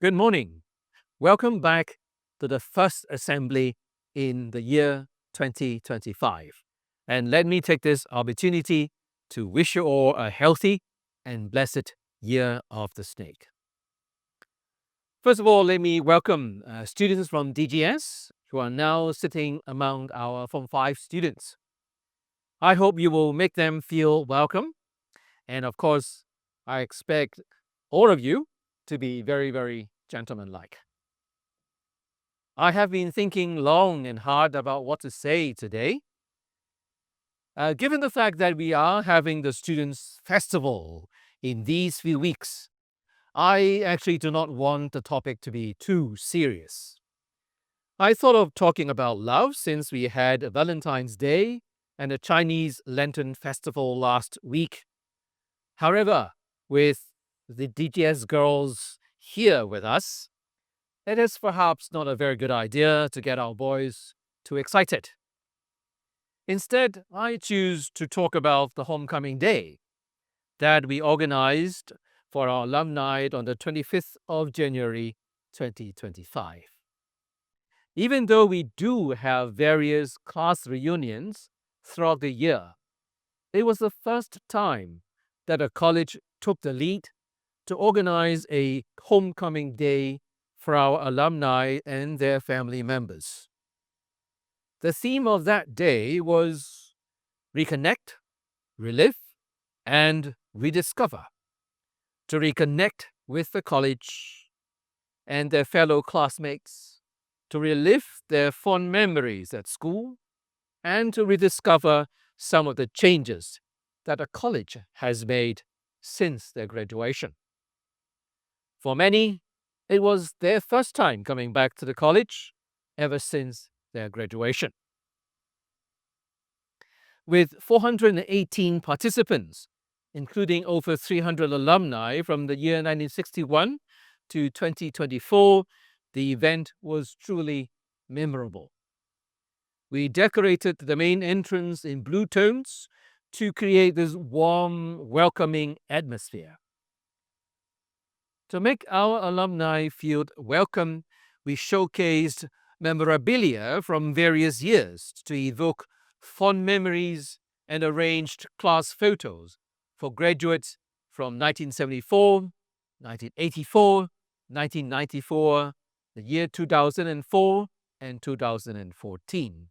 Good morning. Welcome back to the first assembly in the year 2025. And let me take this opportunity to wish you all a healthy and blessed year of the snake. First of all, let me welcome students from DGS who are now sitting among our Form 5 students. I hope you will make them feel welcome. And of course, I expect all of you to be very, very gentlemanlike. I have been thinking long and hard about what to say today. Given the fact that we are having the Students' Festival in these few weeks, I actually do not want the topic to be too serious. I thought of talking about love since we had a Valentine's Day and a Chinese Lantern Festival last week. However, with the DGS girls here with us, it is perhaps not a very good idea to get our boys too excited. Instead, I choose to talk about the homecoming day that we organized for our alumni on the 25th of January 2025. Even though we do have various class reunions throughout the year, it was the first time that a college took the lead to organize a homecoming day for our alumni and their family members. The theme of that day was reconnect, relive, and rediscover. To reconnect with the college and their fellow classmates, to relive their fond memories at school, and to rediscover some of the changes that the college has made since their graduation. For many, it was their first time coming back to the college ever since their graduation. With 418 participants, including over 300 alumni from the year 1961 to 2024, the event was truly memorable. We decorated the main entrance in blue tones to create this warm, welcoming atmosphere. To make our alumni feel welcome, we showcased memorabilia from various years to evoke fond memories and arranged class photos for graduates from 1974, 1984, 1994, the year 2004, and 2014.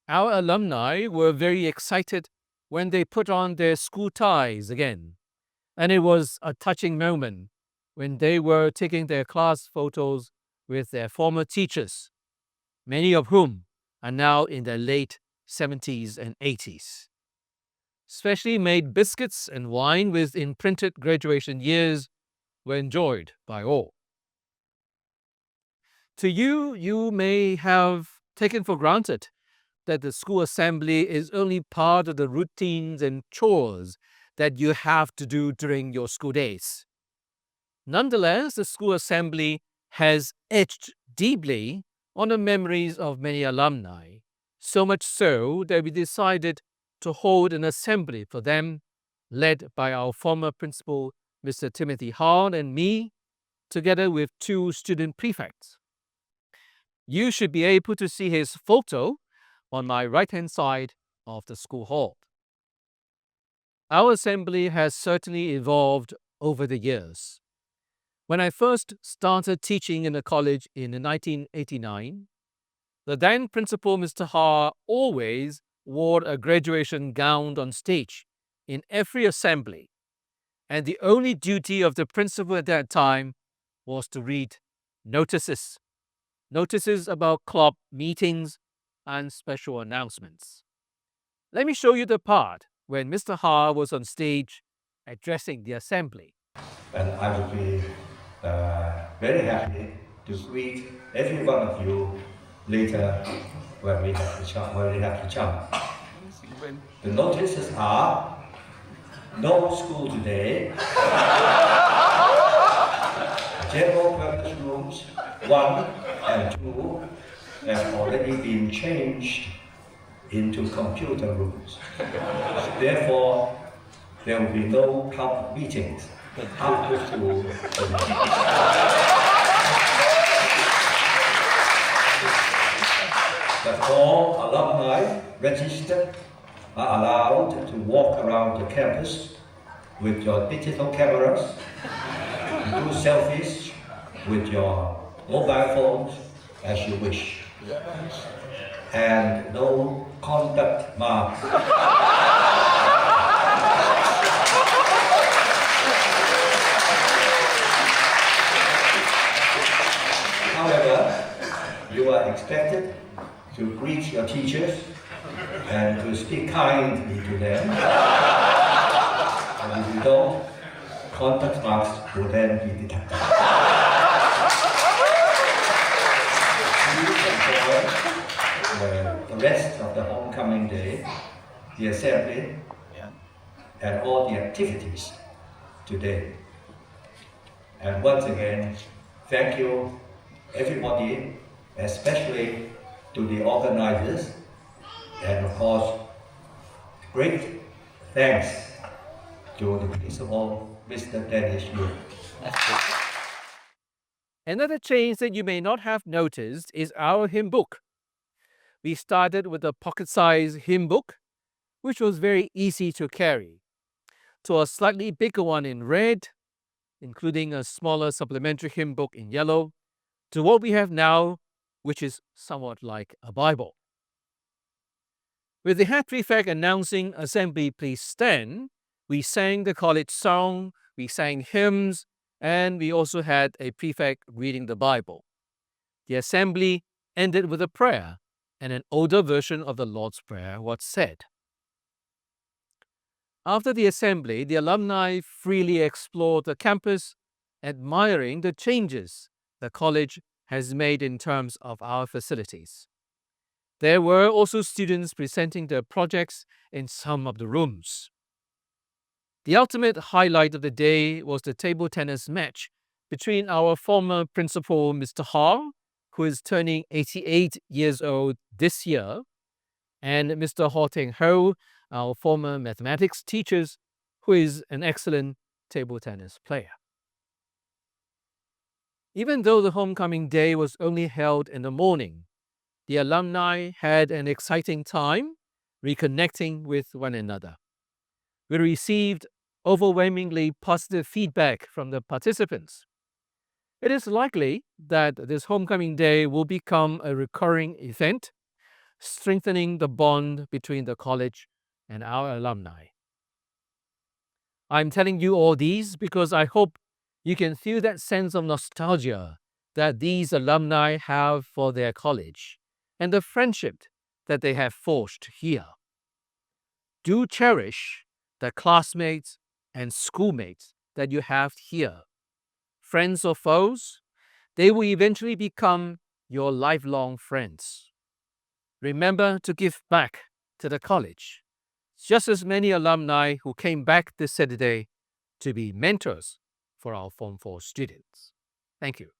Our alumni were very excited when they put on their school ties again, and it was a touching moment when they were taking their class photos with their former teachers, many of whom are now in their late 70s and 80s. Specially made biscuits and wine with imprinted graduation years were enjoyed by all. To you, you may have taken for granted that the school assembly is only part of the routines and chores that you have to do during your school days. Nonetheless, the school assembly has etched deeply on the memories of many alumni, so much so that we decided to hold an assembly for them, led by our former principal, Mr. Timothy Hahn, and me, together with two student prefects. You should be able to see his photo on my right-hand side of the school hall. Our assembly has certainly evolved over the years. When I first started teaching in the college in 1989, the then principal, Mr. Ha, always wore a graduation gown on stage in every assembly, and the only duty of the principal at that time was to read notices about club meetings and special announcements. Let me show you the part when Mr. Ha was on stage addressing the assembly. And I would be very happy to greet every one of you later when we have the chance. The notices are no school today, general purpose rooms 1 and 2 have already been changed into computer rooms. Therefore, there will be no club meetings. after school. But all alumni registered are allowed to walk around the campus with your digital cameras, do selfies with your mobile phones as you wish, and no contact marks. However, you are expected to greet your teachers and to speak kindly to them. And if you don't, contact marks will then be detected. Please enjoy the rest of the homecoming day, the assembly, and all the activities today. And once again, thank you, everybody, especially to the organizers, and of course, great thanks to the principal, Mr. Dennis Yu. Another change that you may not have noticed is our hymn book. We started with a pocket-sized hymn book, which was very easy to carry, to a slightly bigger one in red, including a smaller supplementary hymn book in yellow, to what we have now, which is somewhat like a Bible. With the head prefect announcing "Assembly, please stand," we sang the college song, we sang hymns, and we also had a prefect reading the Bible. The assembly ended with a prayer, and an older version of the Lord's Prayer was said. After the assembly, the alumni freely explored the campus, admiring the changes the college has made in terms of our facilities. There were also students presenting their projects in some of the rooms. The ultimate highlight of the day was the table tennis match between our former principal, Mr. Ha, who is turning 88 years old this year, and Mr. Ho Teng Ho, our former mathematics teacher, who is an excellent table tennis player. Even though the homecoming day was only held in the morning, the alumni had an exciting time reconnecting with one another. We received overwhelmingly positive feedback from the participants. It is likely that this homecoming day will become a recurring event, strengthening the bond between the college and our alumni. I'm telling you all these because I hope you can feel that sense of nostalgia that these alumni have for their college and the friendship that they have forged here. Do cherish the classmates and schoolmates that you have here. Friends or foes, they will eventually become your lifelong friends. Remember to give back to the college. Just as many alumni who came back this Saturday to be mentors for our Form 4 students. Thank you.